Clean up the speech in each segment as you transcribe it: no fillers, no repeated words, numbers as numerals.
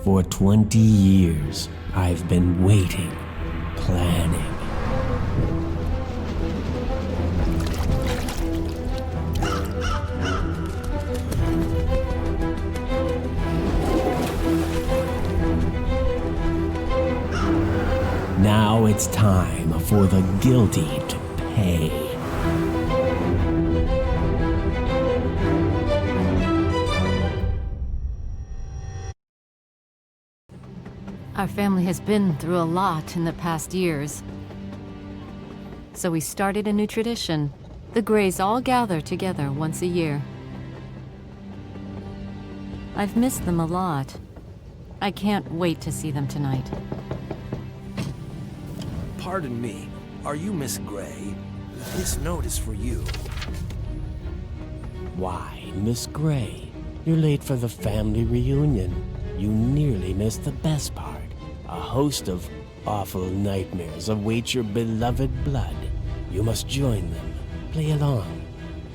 For 20 years, I've been waiting, planning. Now it's time for the guilty to pay. Our family has been through a lot in the past years. So we started a new tradition. The Greys all gather together once a year. I've missed them a lot. I can't wait to see them tonight. Pardon me, are you Miss Gray? This note is for you. Why, Miss Gray? You're late for the family reunion. You nearly missed the best part. A host of awful nightmares await your beloved blood. You must join them. Play along,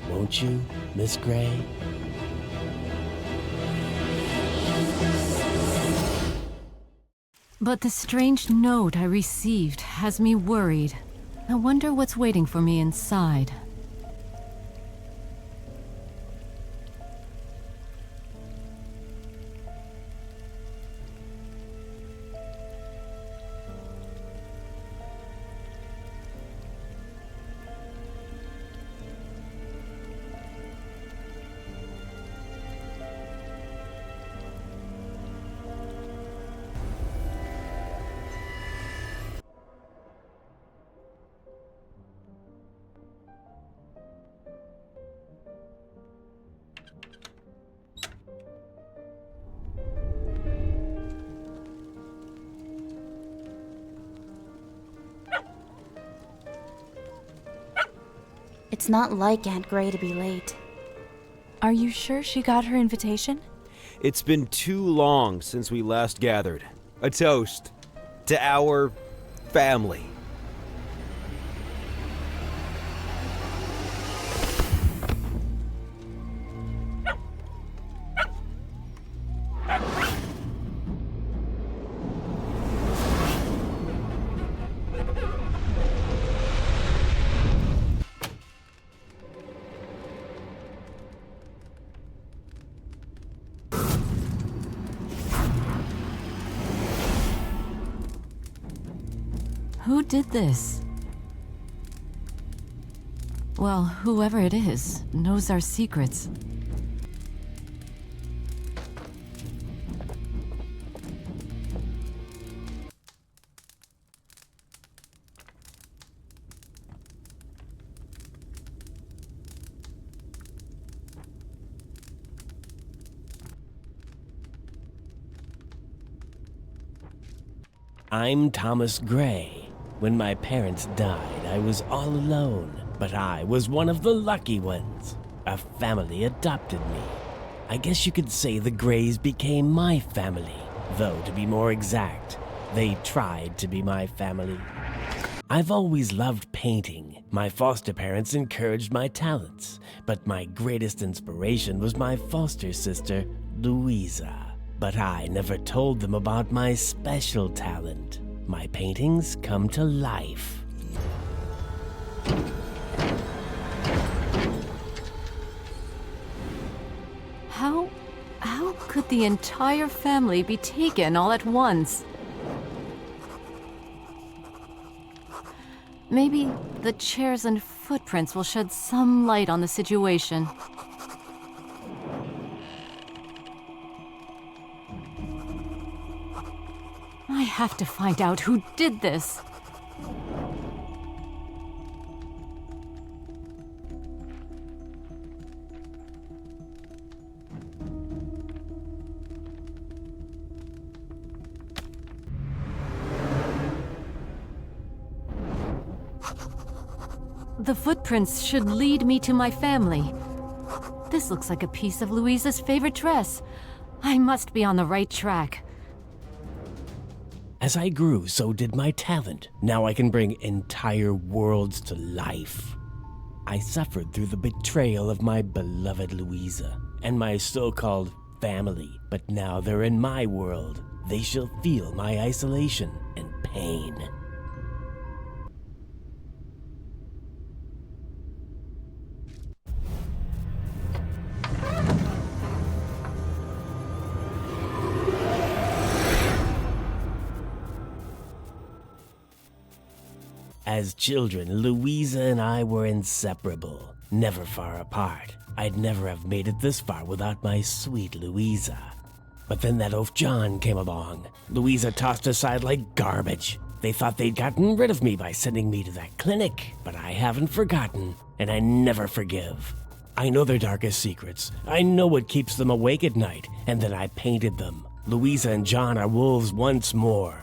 won't you, Miss Gray? But the strange note I received has me worried. I wonder what's waiting for me inside. It's not like Aunt Gray to be late. Are you sure she got her invitation? It's been too long since we last gathered. A toast to our family. Who did this? Well, whoever it is knows our secrets. I'm Thomas Gray. When my parents died, I was all alone, but I was one of the lucky ones. A family adopted me. I guess you could say the Greys became my family, though to be more exact, they tried to be my family. I've always loved painting. My foster parents encouraged my talents, but my greatest inspiration was my foster sister, Louisa. But I never told them about my special talent. My paintings come to life. How could the entire family be taken all at once? Maybe the chairs and footprints will shed some light on the situation. I have to find out who did this. The footprints should lead me to my family. This looks like a piece of Louisa's favorite dress. I must be on the right track. As I grew, so did my talent. Now I can bring entire worlds to life. I suffered through the betrayal of my beloved Louisa and my so-called family, but now they're in my world. they shall feel my isolation and pain. As children, Louisa and I were inseparable, never far apart. I'd never have made it this far without my sweet Louisa. But then that oaf John came along. Louisa tossed aside like garbage. They thought they'd gotten rid of me by sending me to that clinic, but I haven't forgotten, and I never forgive. I know their darkest secrets. I know what keeps them awake at night, and then I painted them. Louisa and John are wolves once more.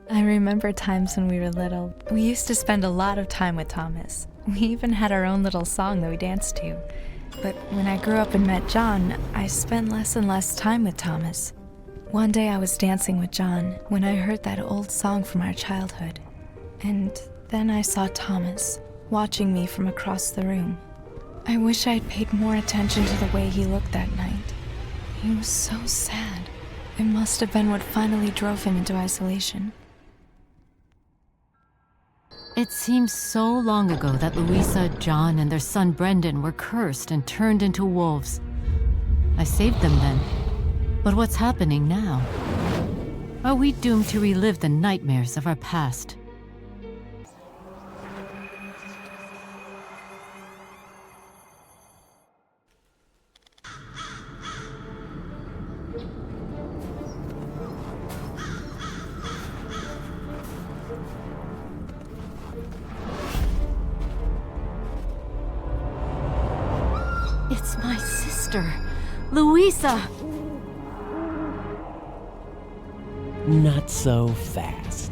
I remember times when we were little. We used to spend a lot of time with Thomas. We even had our own little song that we danced to. But when I grew up and met John, I spent less and less time with Thomas. One day I was dancing with John when I heard that old song from our childhood. And then I saw Thomas watching me from across the room. I wish I'd paid more attention to the way he looked that night. He was so sad. It must have been what finally drove him into isolation. It seems so long ago that Louisa, John, and their son Brendan were cursed and turned into wolves. I saved them then. But what's happening now? Are we doomed to relive the nightmares of our past? It's my sister, Louisa! Not so fast.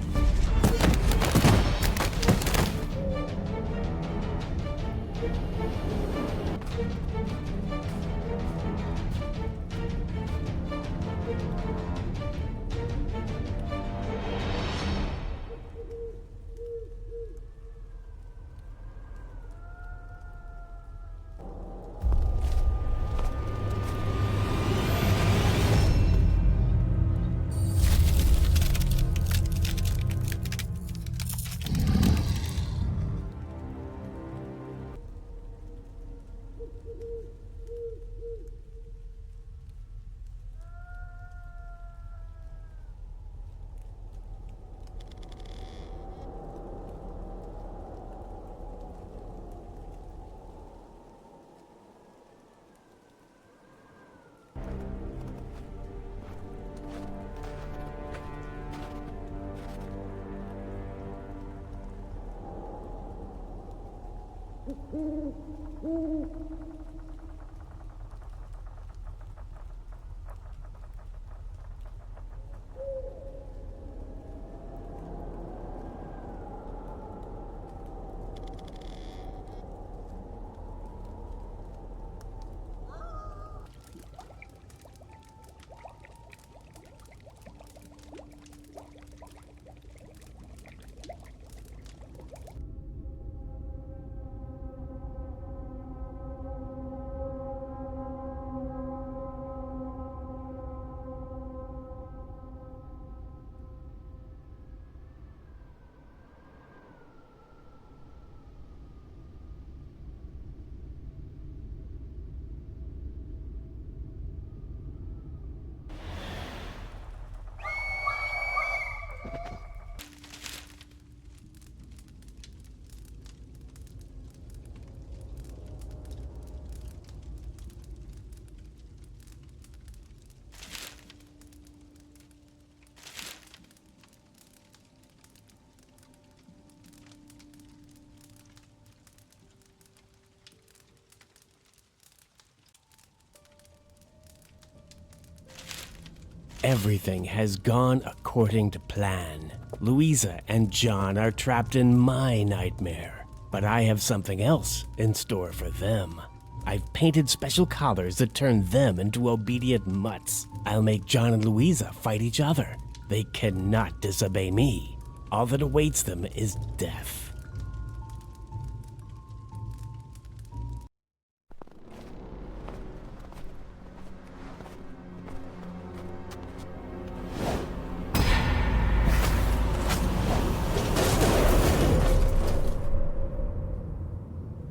Everything has gone according to plan. Louisa and John are trapped in my nightmare, but I have something else in store for them. I've painted special collars that turn them into obedient mutts. I'll make John and Louisa fight each other. They cannot disobey me. All that awaits them is death.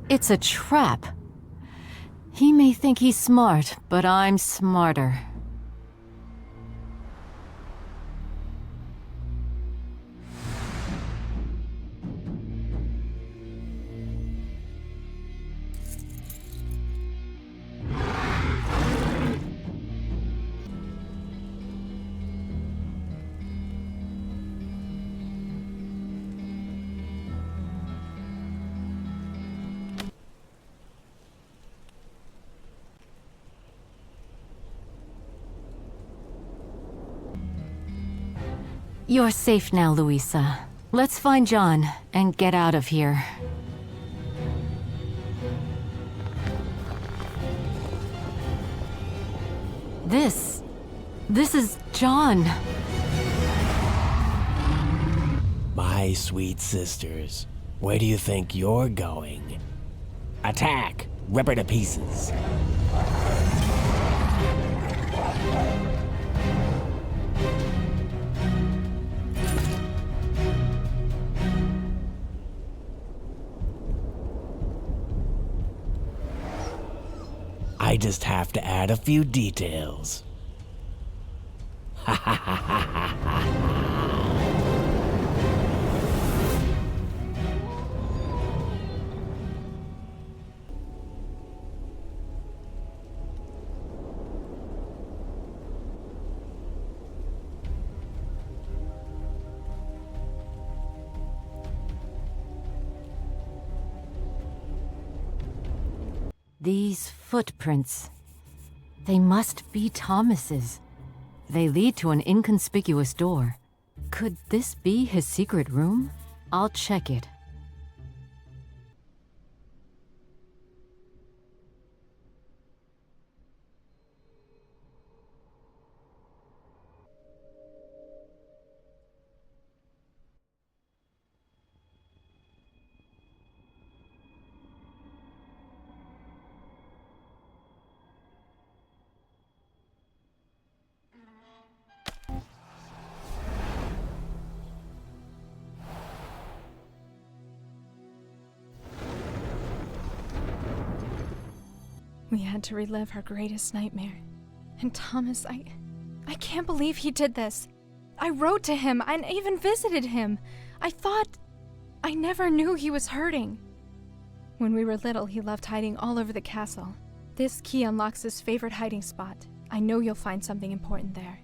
It's a trap. He may think he's smart, but I'm smarter. You're safe now, Louisa. Let's find John and get out of here. This is John. My sweet sisters, where do you think you're going? Attack! Rip her to pieces. I just have to add a few details. These footprints. They must be Thomas's. They lead to an inconspicuous door. Could this be his secret room? I'll check it. We had to relive our greatest nightmare. And Thomas, I can't believe he did this. I wrote to him and even visited him. I never knew he was hurting. When we were little, he loved hiding all over the castle. This key unlocks his favorite hiding spot. I know you'll find something important there.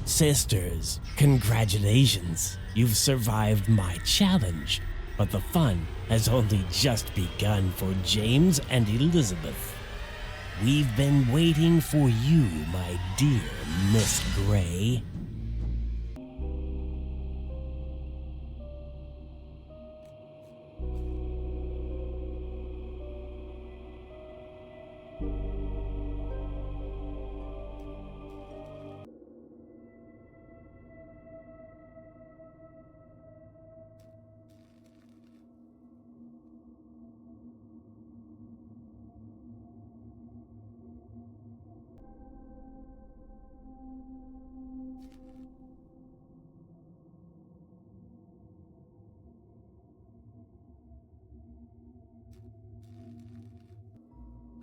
Sisters, congratulations. You've survived my challenge. But the fun has only just begun for James and Elizabeth. We've been waiting for you, my dear Miss Gray.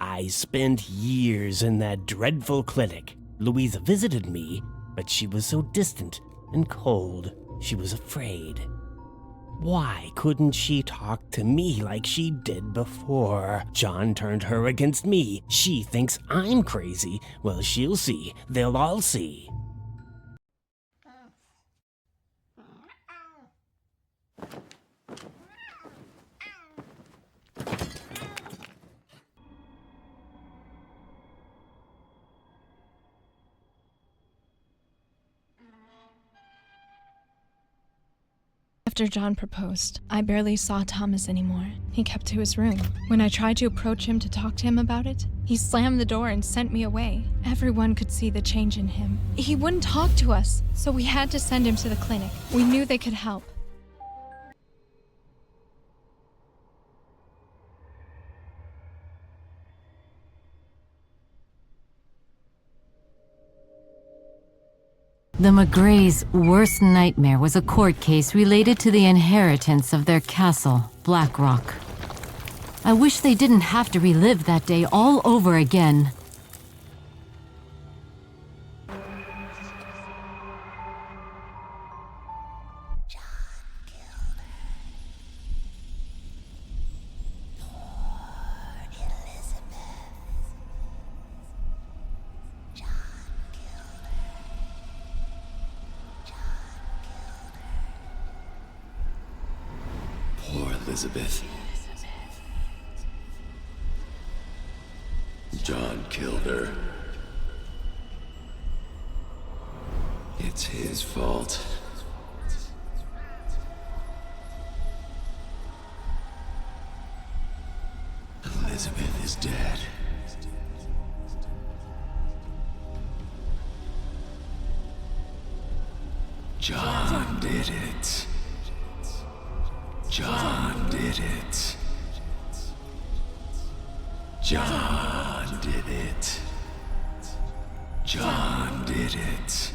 I spent years in that dreadful clinic. Louisa visited me, but she was so distant and cold, she was afraid. Why couldn't she talk to me like she did before? John turned her against me. She thinks I'm crazy. Well, she'll see. They'll all see. After John proposed, I barely saw Thomas anymore. He kept to his room. When I tried to approach him to talk to him about it, he slammed the door and sent me away. Everyone could see the change in him. He wouldn't talk to us, so we had to send him to the clinic. We knew they could help. The McGrays' worst nightmare was a court case related to the inheritance of their castle, Black Rock. I wish they didn't have to relive that day all over again. Poor Elizabeth. John killed her. It's his fault. Elizabeth is dead. John did it. John did it. John did it. John did it.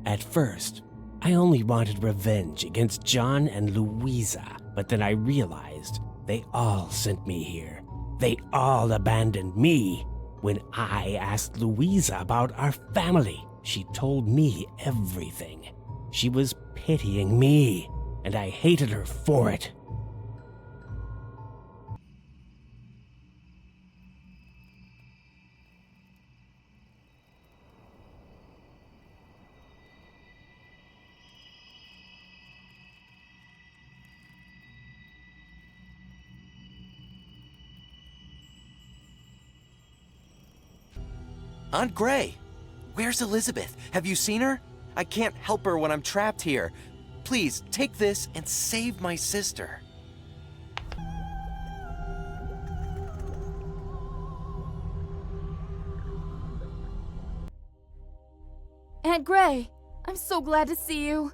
At first, I only wanted revenge against John and Louisa, but then I realized they all sent me here. They all abandoned me. When I asked Louisa about our family, she told me everything. She was pitying me, and I hated her for it. Aunt Gray! Where's Elizabeth? Have you seen her? I can't help her when I'm trapped here. Please, take this and save my sister. Aunt Gray, I'm so glad to see you.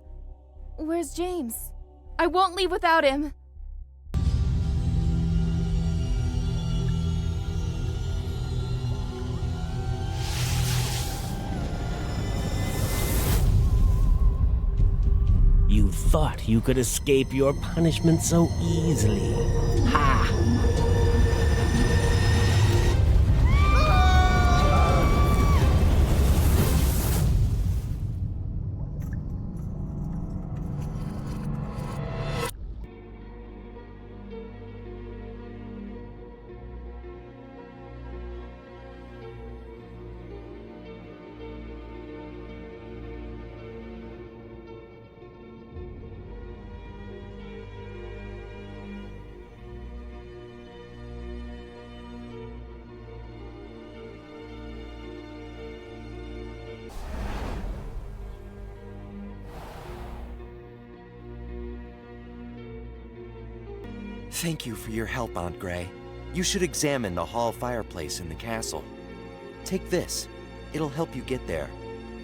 Where's James? I won't leave without him. You thought you could escape your punishment so easily. Ha! Thank you for your help, Aunt Gray. You should examine the hall fireplace in the castle. Take this. It'll help you get there.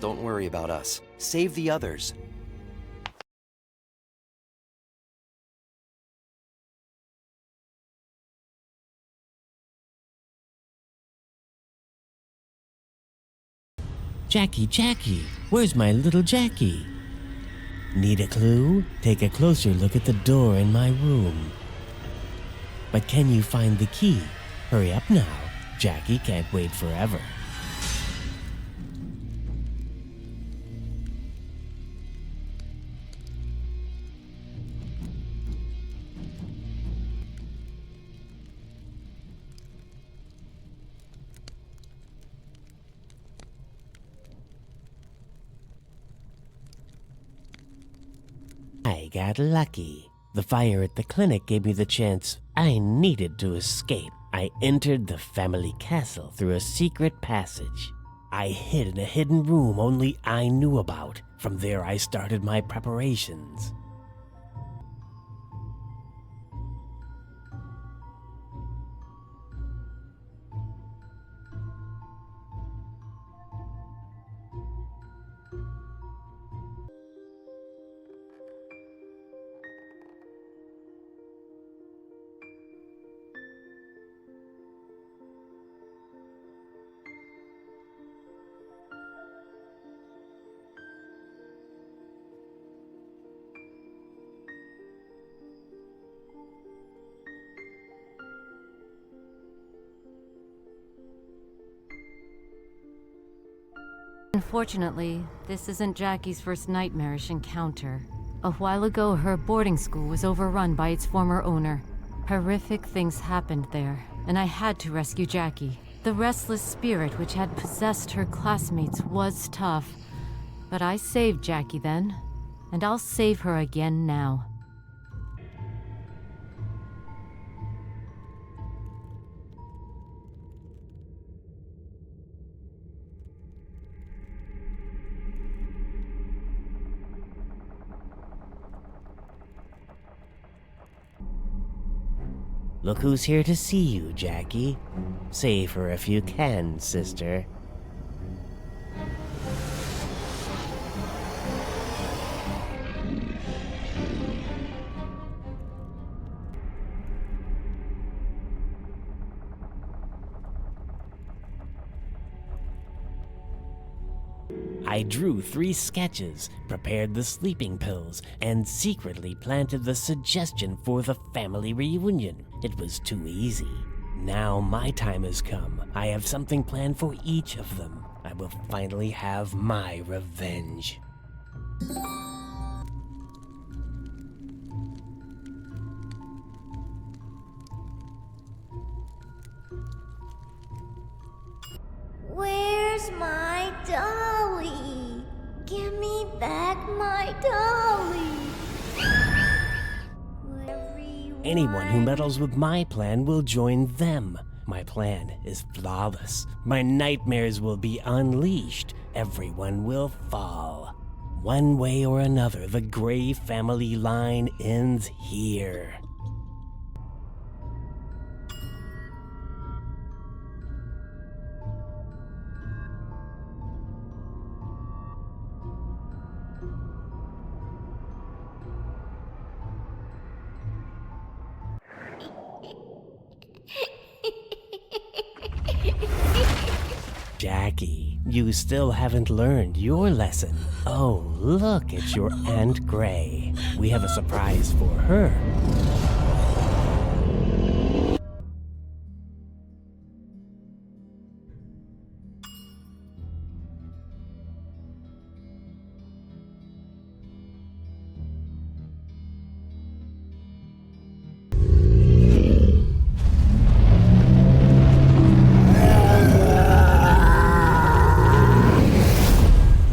Don't worry about us. Save the others. Jackie, where's my little Jackie? Need a clue? Take a closer look at the door in my room. But can you find the key? Hurry up now. Jackie can't wait forever. I got lucky. The fire at the clinic gave me the chance I needed to escape. I entered the family castle through a secret passage. I hid in a hidden room only I knew about. From there I started my preparations. Unfortunately, this isn't Jackie's first nightmarish encounter. A while ago, her boarding school was overrun by its former owner. Horrific things happened there, and I had to rescue Jackie. The restless spirit which had possessed her classmates was tough, but I saved Jackie then, and I'll save her again now. Look who's here to see you, Jackie. Save her if you can, sister. I drew 3 sketches, prepared the sleeping pills, and secretly planted the suggestion for the family reunion. It was too easy. Now my time has come. I have something planned for each of them. I will finally have my revenge. Where's my dolly? Give me back my dolly. Anyone who meddles with my plan will join them. My plan is flawless. My nightmares will be unleashed. Everyone will fall. One way or another, the Gray family line ends here. Jackie, you still haven't learned your lesson. Oh, look, it's your Aunt Gray. We have a surprise for her.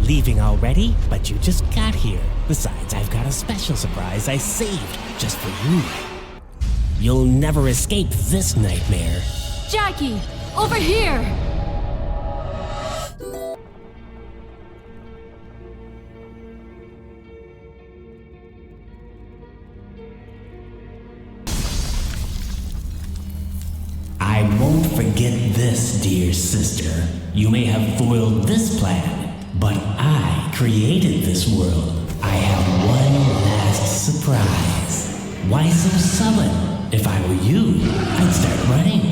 Leaving already? But you just got here. Besides, I've got a special surprise I saved just for you. You'll never escape this nightmare. Jackie, over here! I won't forget this, dear sister. You may have foiled this plan, but I created this world. I have one last surprise. Why so sullen? If I were you, I'd start running.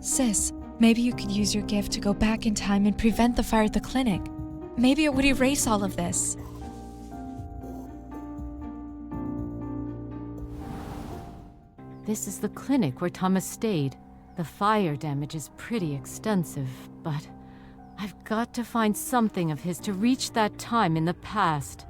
Sis, maybe you could use your gift to go back in time and prevent the fire at the clinic. Maybe it would erase all of this. This is the clinic where Thomas stayed. The fire damage is pretty extensive, but I've got to find something of his to reach that time in the past.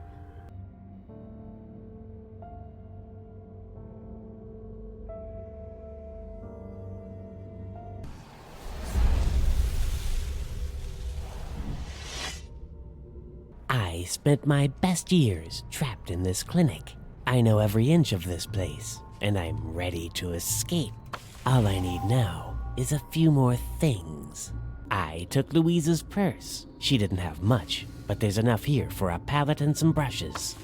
I spent my best years trapped in this clinic. I know every inch of this place, and I'm ready to escape. All I need now is a few more things. I took Louise's purse. She didn't have much, but there's enough here for a palette and some brushes.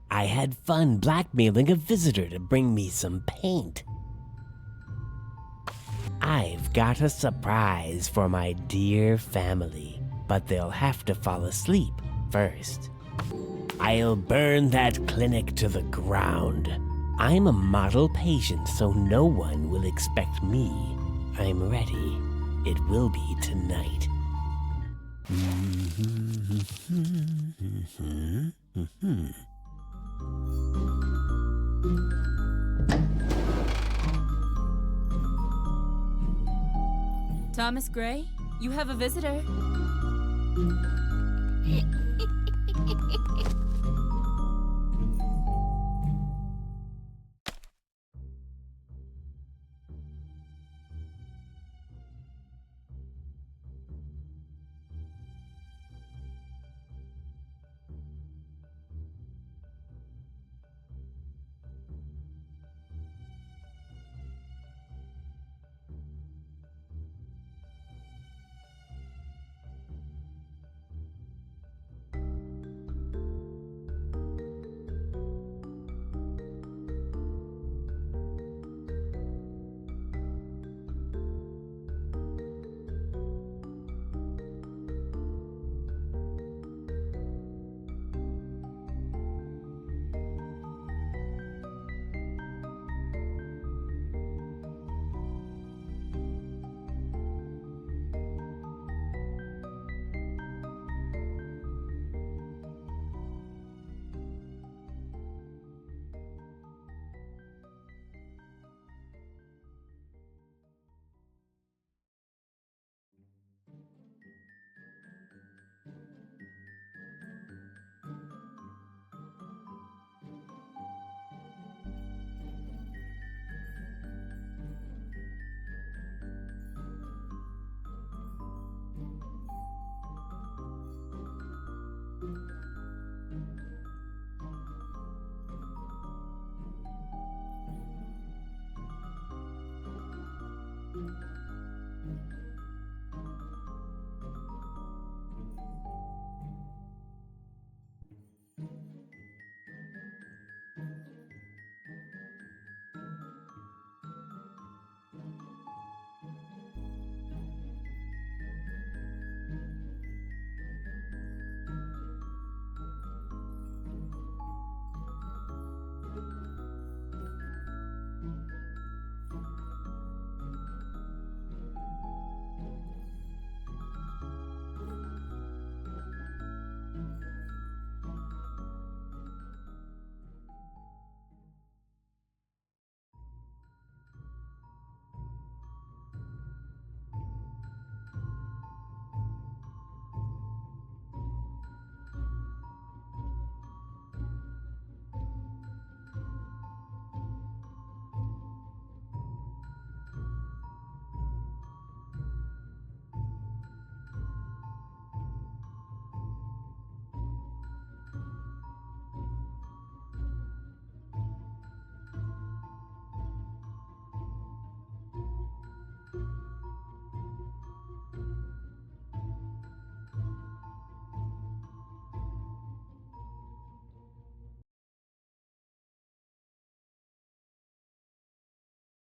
I had fun blackmailing a visitor to bring me some paint. I've got a surprise for my dear family, but they'll have to fall asleep first. I'll burn that clinic to the ground. I'm a model patient, so no one will expect me. I'm ready. It will be tonight. Thomas Gray, you have a visitor.